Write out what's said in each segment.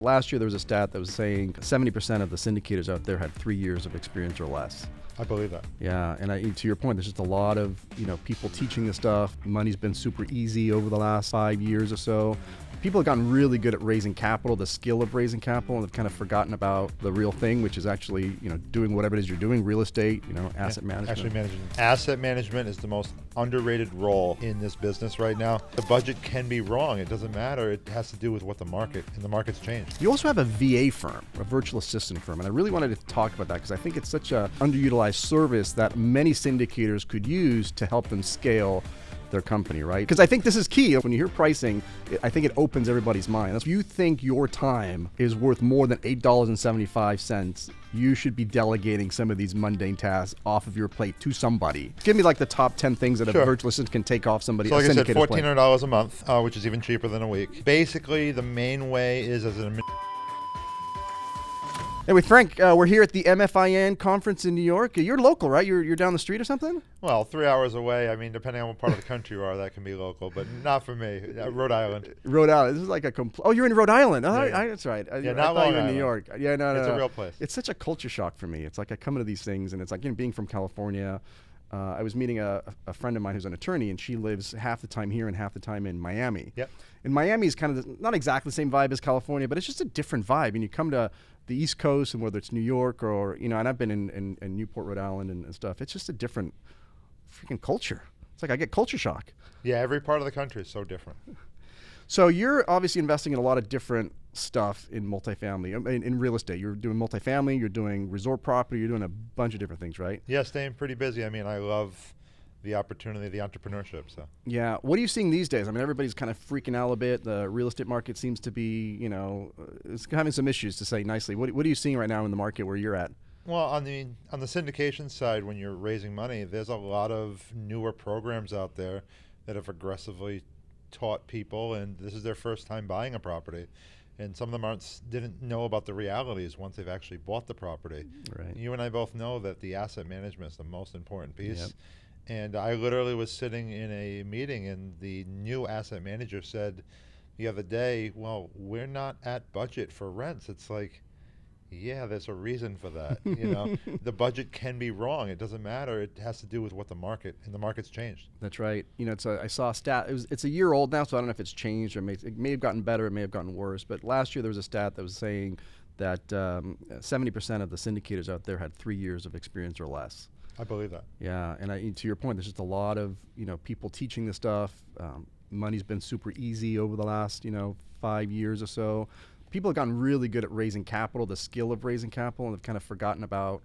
Last year, there was a stat that was saying 70% of the syndicators out there had 3 years of experience or less. I believe that. Yeah, and to your point, there's just a lot of people teaching this stuff. Money's been super easy over the last 5 years or so. People have gotten really good at raising capital, the skill of raising capital, and have kind of forgotten about the real thing, which is actually doing whatever it is you're doing, real estate, asset management. Actually managing. Asset management is the most underrated role in this business right now. The budget can be wrong. It doesn't matter. It has to do with what the market's changed. You also have a VA firm, a virtual assistant firm, and I really wanted to talk about that because I think it's such a underutilized service that many syndicators could use to help them scale their company, right? Because I think this is key. When you hear pricing, I think it opens everybody's mind. If you think your time is worth more than $8.75, you should be delegating some of these mundane tasks off of your plate to somebody. Give me like the top 10 things that a virtual assistant can take off somebody. So like I said, $1,400 a month, which is even cheaper than a week. Basically, the main way is as an Anyway, Frank, we're here at the MFIN conference in New York. You're local, right? You're down the street or something? Well, 3 hours away. I mean, depending on what part of the country you are, that can be local, but not for me. Rhode Island. Rhode Island. This is like oh, you're in Rhode Island. Oh, yeah. That's right. Yeah, I not thought you were Long in New York. Yeah, no. It's a real place. It's such a culture shock for me. It's like I come into these things, and it's like being from California. I was meeting a friend of mine who's an attorney, and she lives half the time here and half the time in Miami. Yep. And Miami is kind of not exactly the same vibe as California, but it's just a different vibe. And you come to the East Coast, and whether it's New York or, and I've been in Newport, Rhode Island and stuff, it's just a different freaking culture. It's like I get culture shock. Yeah, every part of the country is so different. So you're obviously investing in a lot of different stuff in multifamily, in real estate. You're doing multifamily, you're doing resort property, you're doing a bunch of different things, right? Yeah, staying pretty busy. I mean, I love the opportunity, the entrepreneurship. So yeah, what are you seeing these days? I mean, everybody's kind of freaking out a bit. The real estate market seems to be, it's having some issues, to say nicely. What are you seeing right now in the market where you're at? Well, on the syndication side, when you're raising money, there's a lot of newer programs out there that have aggressively taught people, and this is their first time buying a property. And some of them didn't know about the realities once they've actually bought the property. Right. You and I both know that the asset management is the most important piece. Yep. And I literally was sitting in a meeting, and the new asset manager said the other day, well, we're not at budget for rents. It's like, yeah, there's a reason for that. The budget can be wrong. It doesn't matter. It has to do with what the market's changed. That's right. I saw a stat. It's a year old now, so I don't know if it's changed or it may have gotten better, it may have gotten worse. But last year there was a stat that was saying that 70% of the syndicators out there had 3 years of experience or less. I believe that. Yeah, and to your point, there's just a lot of people teaching this stuff. Money's been super easy over the last 5 years or so. People have gotten really good at raising capital, the skill of raising capital, and have kind of forgotten about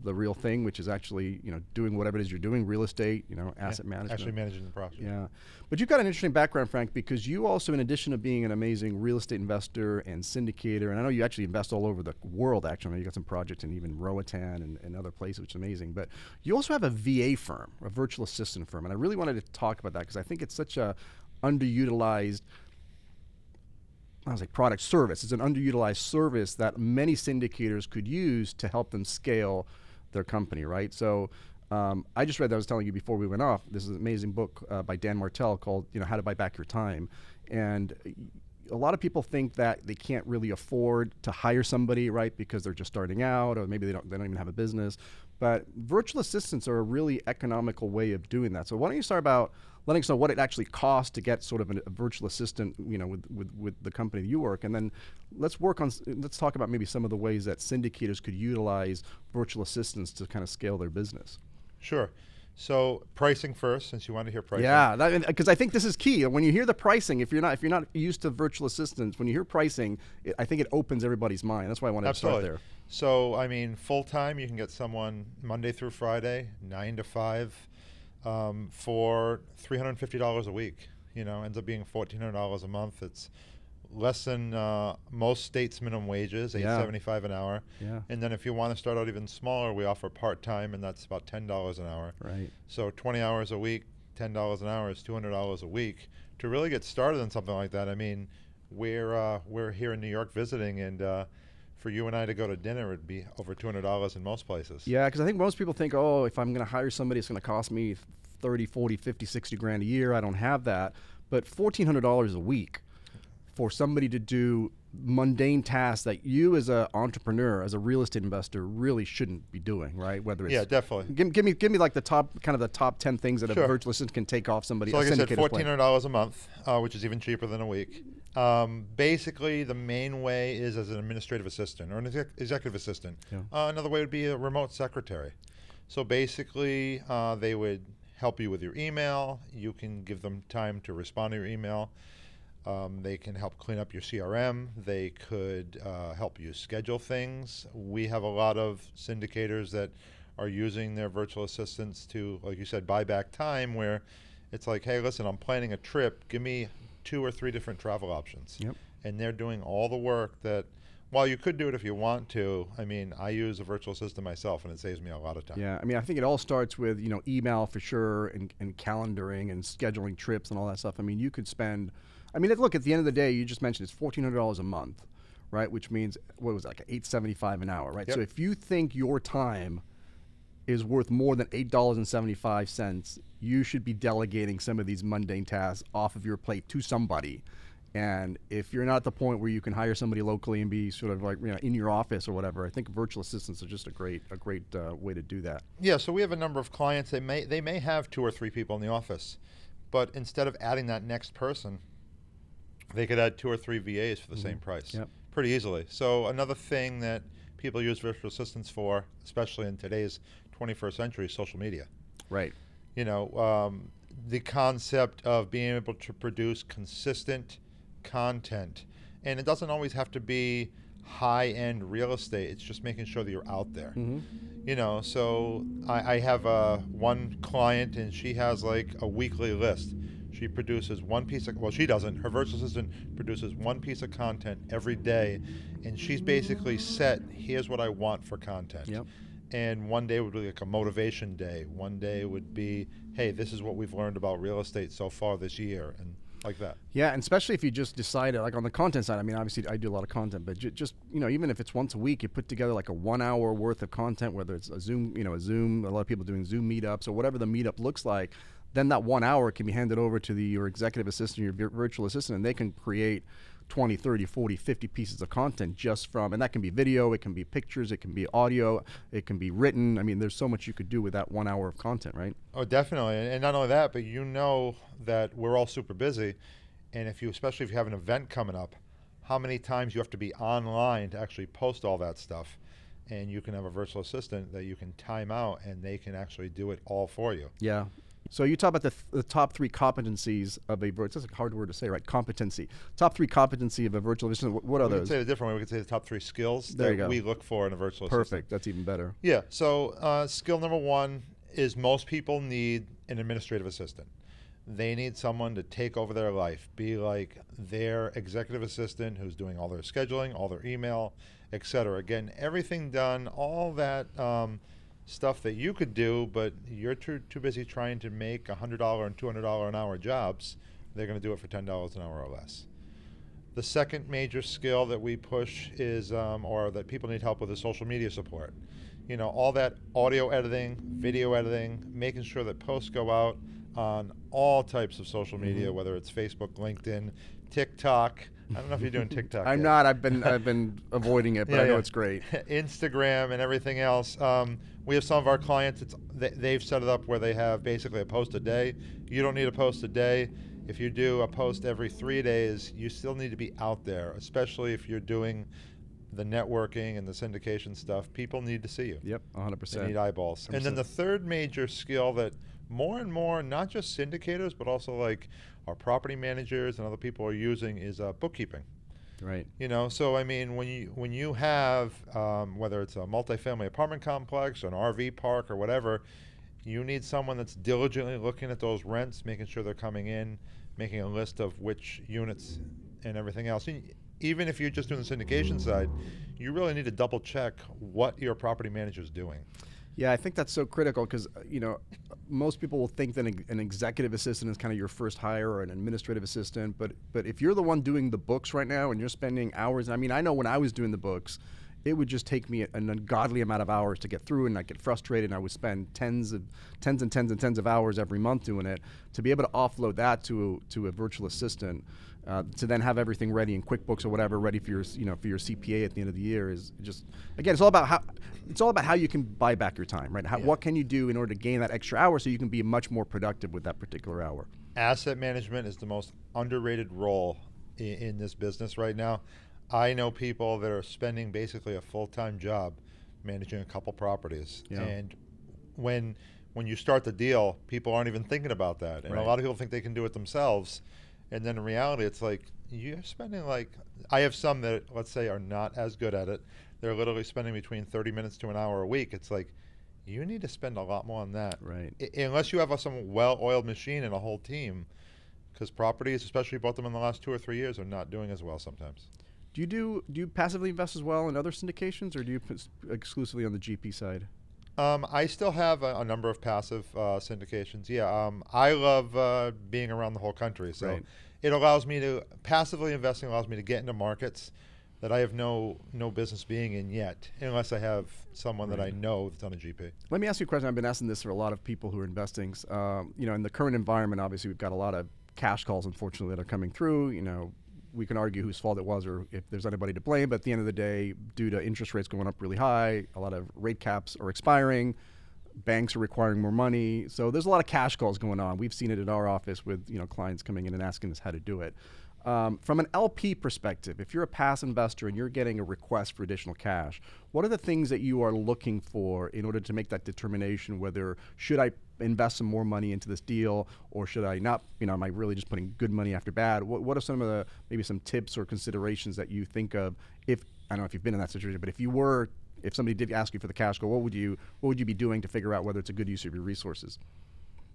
the real thing, which is actually doing whatever it is you're doing, real estate, asset management. Actually managing the property. Yeah, but you've got an interesting background, Frank, because you also, in addition to being an amazing real estate investor and syndicator, and I know you actually invest all over the world. Actually, you got some projects in even Roatan and other places, which is amazing. But you also have a VA firm, a virtual assistant firm, and I really wanted to talk about that because I think it's such a underutilized. Product service. It's an underutilized service that many syndicators could use to help them scale their company, right? So I just read that I was telling you before we went off. This is an amazing book by Dan Martell called How to Buy Back Your Time. And a lot of people think that they can't really afford to hire somebody, right, because they're just starting out, or maybe they don't even have a business. But virtual assistants are a really economical way of doing that. So why don't you start about letting us know what it actually costs to get sort of a virtual assistant, with the company you work, and then let's talk about maybe some of the ways that syndicators could utilize virtual assistants to kind of scale their business. Sure. So pricing first, since you want to hear pricing. Yeah, because I think this is key. When you hear the pricing, if you're not used to virtual assistants, when you hear pricing, I think it opens everybody's mind. That's why I wanted to start there. So I mean, full time, you can get someone Monday through Friday, 9 to 5. For $350 a week, ends up being $1,400 a month. It's less than most states' minimum wages, $8.75 an hour. Yeah. And then if you want to start out even smaller, we offer part-time, and that's about $10 an hour. Right. So 20 hours a week, $10 an hour is $200 a week. To really get started on something like that, I mean, we're here in New York visiting, and for you and I to go to dinner, it'd be over $200 in most places. Yeah, because I think most people think, oh, if I'm going to hire somebody, it's going to cost me 30, 40, 50, 60 grand a year. I don't have that. But $1,400 a week for somebody to do mundane tasks that you as an entrepreneur, as a real estate investor, really shouldn't be doing, right? Whether it's definitely. Give me like the top 10 things that a virtual assistant can take off somebody. So like I said, $1,400 $1,400 a month, which is even cheaper than a week. Basically, the main way is as an administrative assistant or an executive assistant. Another way would be a remote secretary. So basically, they would help you with your email. You can give them time to respond to your email. They can help clean up your CRM. They could help you schedule things. We have a lot of syndicators that are using their virtual assistants to, like you said, buy back time, where it's like, hey, listen, I'm planning a trip. Give me 2 or 3 different travel options. And they're doing all the work that, while you could do it if you want to, I mean, I use a virtual assistant myself, and it saves me a lot of time. Yeah, I mean, I think it all starts with, email for sure, and calendaring and scheduling trips and all that stuff. I mean, you could spend, look, at the end of the day, you just mentioned it's $1,400 a month, right? Which means, what was it, like $8.75 an hour, right? So if you think your time is worth more than $8.75, you should be delegating some of these mundane tasks off of your plate to somebody. And if you're not at the point where you can hire somebody locally and be sort of like in your office or whatever, I think virtual assistants are just a great way to do that. Yeah, so we have a number of clients. They may have 2 or 3 people in the office, but instead of adding that next person, they could add 2 or 3 VAs for the same price pretty easily. So another thing that people use virtual assistants for, especially in today's 21st century, is social media. Right. The concept of being able to produce consistent content, and it doesn't always have to be high-end real estate. It's just making sure that you're out there. So I have one client, and she has like a weekly list. She produces one piece of, well, she doesn't, her virtual assistant produces one piece of content every day, and she's basically set, here's what I want for content. And one day would be like a motivation day. One day would be, hey, this is what we've learned about real estate so far this year, and like that. Yeah, and especially if you just decide, like on the content side, I mean, obviously I do a lot of content, but just, even if it's once a week, you put together like a 1 hour worth of content, whether it's a Zoom, a lot of people doing Zoom meetups or whatever the meetup looks like, then that 1 hour can be handed over to your executive assistant, your virtual assistant, and they can create 20, 30, 40, 50 pieces of content just from, and that can be video, it can be pictures, it can be audio, it can be written. I mean, there's so much you could do with that 1 hour of content, right? Oh, definitely. And not only that, but that we're all super busy. And especially if you have an event coming up, how many times you have to be online to actually post all that stuff. And you can have a virtual assistant that you can time out, and they can actually do it all for you. Yeah. So you talk about the top 3 competencies of a virtual, that's a hard word to say, right? Competency. Top 3 competency of a virtual assistant. What are those? We could say it a different way. We could say the top 3 skills that we look for in a virtual assistant. Perfect. That's even better. Yeah. So skill number 1 is most people need an administrative assistant. They need someone to take over their life, be like their executive assistant who's doing all their scheduling, all their email, etc. Again, everything done, all that stuff that you could do, but you're too busy trying to make $100 and $200 an hour jobs. They're going to do it for $10 an hour or less. The second major skill that we push is, or that people need help with, is social media support. All that audio editing, video editing, making sure that posts go out on all types of social media, whether it's Facebook, LinkedIn, TikTok. I don't know if you're doing TikTok. I'm not. I've been avoiding it, but I know it's great. Instagram and everything else. We have some of our clients. They've set it up where they have basically a post a day. You don't need a post a day. If you do a post every 3 days, you still need to be out there, especially if you're doing the networking and the syndication stuff. People need to see you. Yep, 100%. They need eyeballs. 100%. And then the third major skill that more and more, not just syndicators, but also like our property managers and other people are using, is bookkeeping. Right. So I mean, when you have, whether it's a multifamily apartment complex or an RV park or whatever, you need someone that's diligently looking at those rents, making sure they're coming in, making a list of which units and everything else. Even if you're just doing the syndication side, you really need to double check what your property manager is doing. Yeah, I think that's so critical because, most people will think that an executive assistant is kind of your first hire or an administrative assistant. But if you're the one doing the books right now and you're spending hours, I mean, I know when I was doing the books, it would just take me an ungodly amount of hours to get through, and I'd get frustrated, and I would spend tens of hours every month doing it. To be able to offload that to a virtual assistant, to then have everything ready in QuickBooks or whatever ready for your for your CPA at the end of the year is just, again, it's all about how you can buy back your time, right? What can you do in order to gain that extra hour so you can be much more productive with that particular hour? Asset management is the most underrated role in this business right now. I know people that are spending basically a full-time job managing a couple properties. Yeah. And when you start the deal, people aren't even thinking about that. And Right. a lot of people think they can do it themselves. And then in reality, it's like, you're spending I have some that, let's say, are not as good at it. They're literally spending between 30 minutes to an hour a week. It's like, you need to spend a lot more on that. Right. Unless you have some well-oiled machine and a whole team, because properties, especially bought them in the last 2 or 3 years, are not doing as well sometimes. Do you passively invest as well in other syndications, or do you exclusively on the GP side? I still have a number of passive syndications. Yeah, I love being around the whole country. So Right. it allows me to, passively investing allows me to get into markets that I have no business being in yet, unless I have someone that I know that's on a GP. Let me ask you a question. I've been asking this for a lot of people who are investing. In the current environment, obviously, we've got a lot of cash calls, unfortunately, that are coming through. We can argue whose fault it was or if there's anybody to blame, but at the end of the day, due to interest rates going up really high, a lot of rate caps are expiring, banks are requiring more money, so there's a lot of cash calls going on. We've seen it at our office with clients coming in and asking us how to do it. From an LP perspective, if you're a passive investor and you're getting a request for additional cash, what are the things that you are looking for in order to make that determination whether should I invest some more money into this deal or should I not? Am I really just putting good money after bad? What are some of the maybe some tips or considerations that you think of I don't know if you've been in that situation, but if somebody did ask you for the cash call, what would you be doing to figure out whether it's a good use of your resources?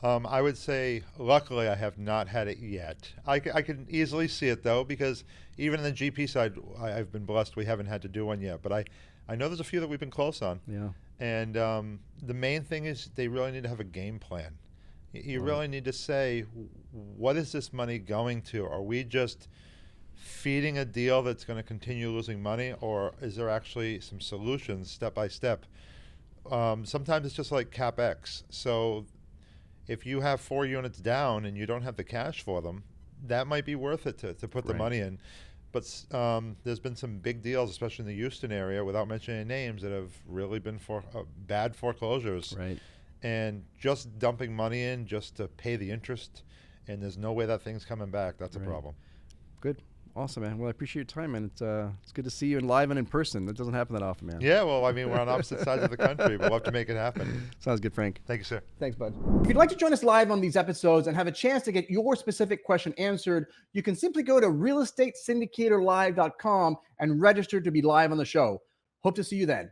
I would say, luckily, I have not had it yet. I can easily see it, though, because even on the GP side, I've been blessed we haven't had to do one yet. But I know there's a few that we've been close on. Yeah. And the main thing is they really need to have a game plan. You really need to say, what is this money going to? Are we just feeding a deal that's going to continue losing money, or is there actually some solutions step by step? Sometimes it's just like CapEx. So if you have 4 units down and you don't have the cash for them, that might be worth it to put the money in. But there's been some big deals, especially in the Houston area, without mentioning names, that have really been bad foreclosures. Right. And just dumping money in just to pay the interest, and there's no way that thing's coming back. That's a problem. Good. Awesome, man. Well, I appreciate your time, and it's good to see you in live and in person. That doesn't happen that often, man. Yeah, well, I mean, we're on opposite sides of the country, but we'll have to make it happen. Sounds good, Frank. Thank you, sir. Thanks, bud. If you'd like to join us live on these episodes and have a chance to get your specific question answered, you can simply go to realestatesyndicatorlive.com and register to be live on the show. Hope to see you then.